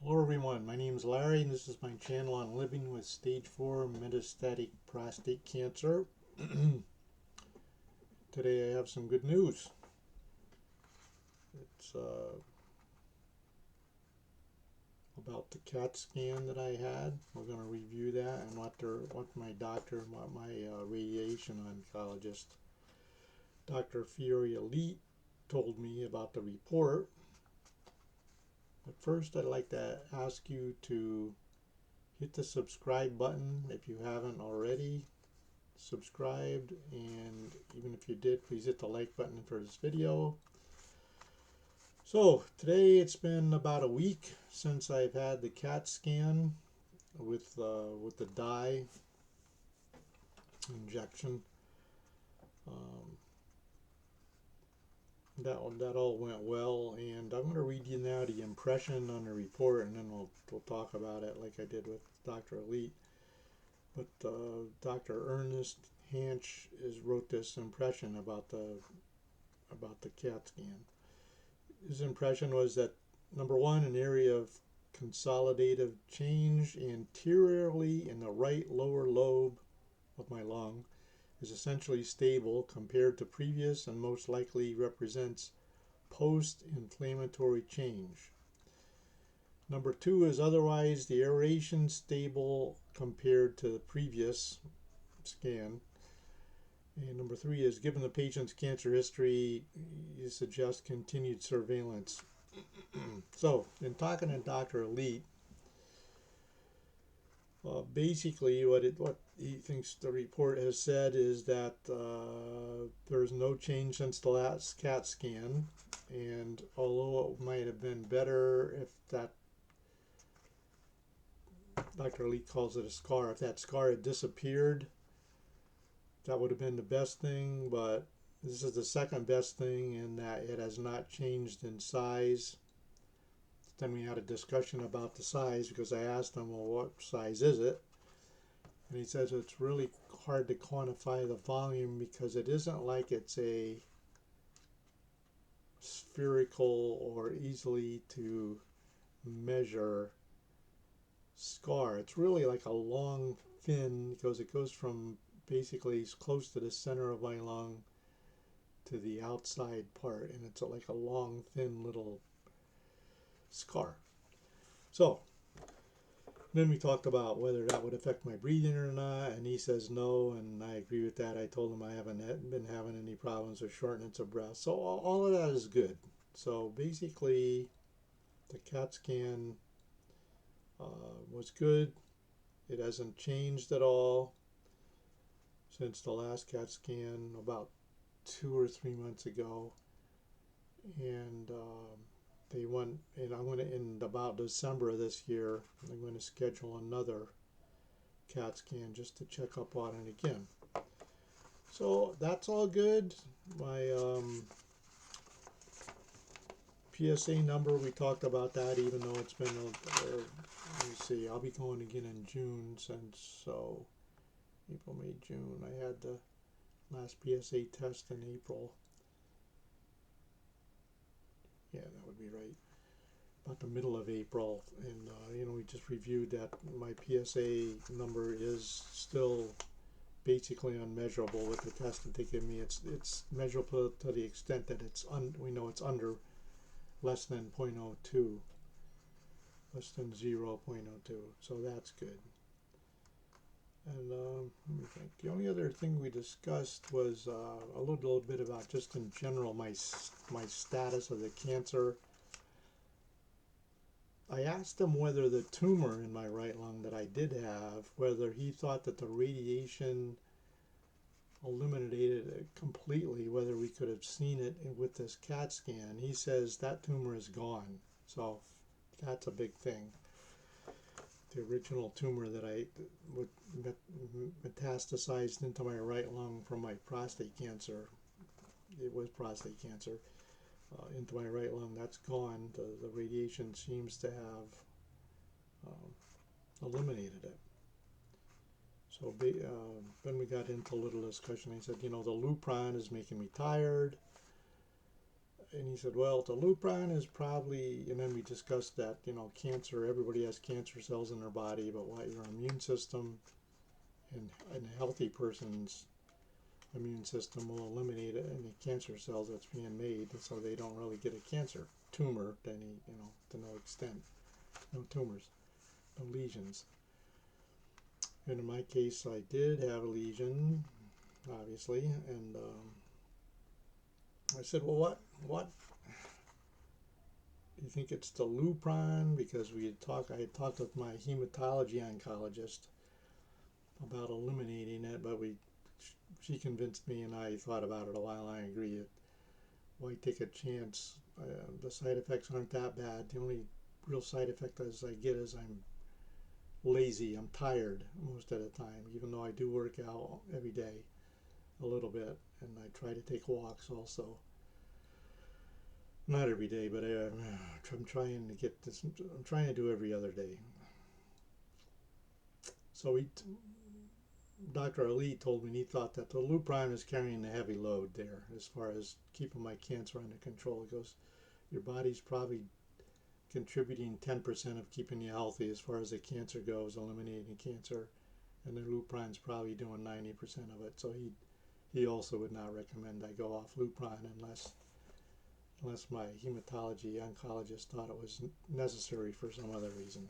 Hello everyone, my name is Larry and this is my channel on living with stage 4 metastatic prostate cancer. Today I have some good news. It's about the CAT scan that I had. We're going to review that and what my doctor, my radiation oncologist, Dr. Fiori Alite, told me about the report. But first, I'd like to ask you to hit the subscribe button if you haven't already subscribed, and even if you did, please hit the like button for this video. So today it's been about a week since I've had the CAT scan with the dye injection. That all went well, and I'm going to read you now the impression on the report, and then we'll talk about it like I did with Dr. Alite. But Dr. Ernest Hanch wrote this impression about the CAT scan. His impression was that, number one, an area of consolidative change anteriorly in the right lower lobe of my lung is essentially stable compared to previous and most likely represents post-inflammatory change. Number two is otherwise the aeration stable compared to the previous scan. And number three is given the patient's cancer history, you suggest continued surveillance. So, in talking to Dr. Alite, basically what he thinks the report has said is that there's no change since the last CAT scan, and although it might have been better if that, Dr. Alite calls it a scar, if that scar had disappeared, that would have been the best thing, but this is the second best thing in that it has not changed in size. Then we had a discussion about the size because I asked him, well, what size is it? And he says it's really hard to quantify the volume because it isn't like it's a spherical or easily to measure scar. It's really like a long, thin, because it goes from basically close to the center of my lung to the outside part, and it's like a long, thin little scar. So then we talked about whether that would affect my breathing or not, and he says no, and I agree with that. I told him I haven't been having any problems with shortness of breath, so all of that is good. So basically the CAT scan was good. It hasn't changed at all since the last CAT scan about 2 or 3 months ago, and they went, and I'm going to, in about December of this year, I'm going to schedule another CAT scan just to check up on it again. So that's all good. My PSA number, we talked about that, even though it's been, let me see, I'll be going again in June, since, so April, May, June. I had the last PSA test in April. Yeah, that would be right. About the middle of April, and we just reviewed that my PSA number is still basically unmeasurable with the test that they give me. It's measurable to the extent that we know it's under less than 0.02, less than 0.02. So that's good. And let me think. The only other thing we discussed was a little bit about just in general my status of the cancer. I asked him whether the tumor in my right lung that I did have, whether he thought that the radiation eliminated it completely, whether we could have seen it with this CAT scan. He says that tumor is gone, so that's a big thing. The original tumor that I metastasized into my right lung from my prostate cancer, it was prostate cancer, into my right lung, that's gone. The radiation seems to have eliminated it. So then we got into a little discussion. I said, the Lupron is making me tired, and he said, well, the Lupron is probably, and then we discussed that, you know, cancer, everybody has cancer cells in their body, but what your immune system and a healthy person's immune system will eliminate any cancer cells that's being made, so they don't really get a cancer tumor to any, you know, to no extent. No tumors, no lesions. And in my case, I did have a lesion, obviously, and I said, well, what? Do you think it's the Lupron? Because I had talked with my hematology oncologist about eliminating it, but she convinced me, and I thought about it a while. I agree. Why take a chance? The side effects aren't that bad. The only real side effect as I get is I'm lazy. I'm tired most of the time, even though I do work out every day a little bit, and I try to take walks also. Not every day, but I'm trying to get this. I'm trying to do every other day. So Dr. Alite told me he thought that the Lupron is carrying the heavy load there as far as keeping my cancer under control. He goes, your body's probably contributing 10% of keeping you healthy as far as the cancer goes, eliminating cancer, and the Lupron's probably doing 90% of it. So he also would not recommend I go off Lupron unless my hematology oncologist thought it was necessary for some other reason.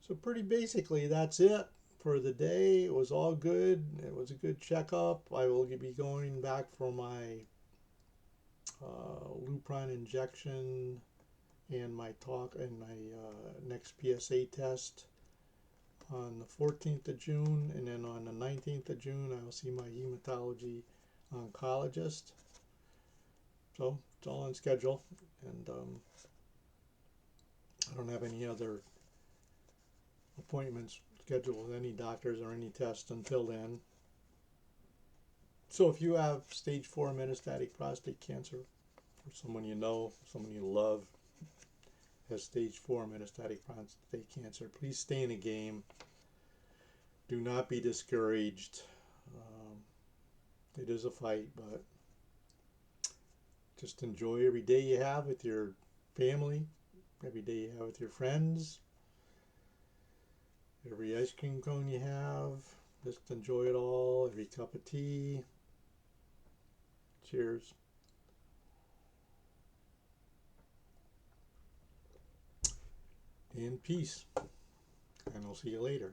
So pretty basically that's it for the day. It was all good. It was a good checkup. I will be going back for my Lupron injection and my next PSA test on the 14th of June, and then on the 19th of June I will see my hematology oncologist. So it's all on schedule, and I don't have any other appointments scheduled with any doctors or any tests until then. So if you have stage 4 metastatic prostate cancer, or someone you know, someone you love has stage 4 metastatic prostate cancer, please stay in the game. Do not be discouraged. It is a fight, but just enjoy every day you have with your family, every day you have with your friends, every ice cream cone you have. Just enjoy it all, every cup of tea. Cheers. And peace. And I'll see you later.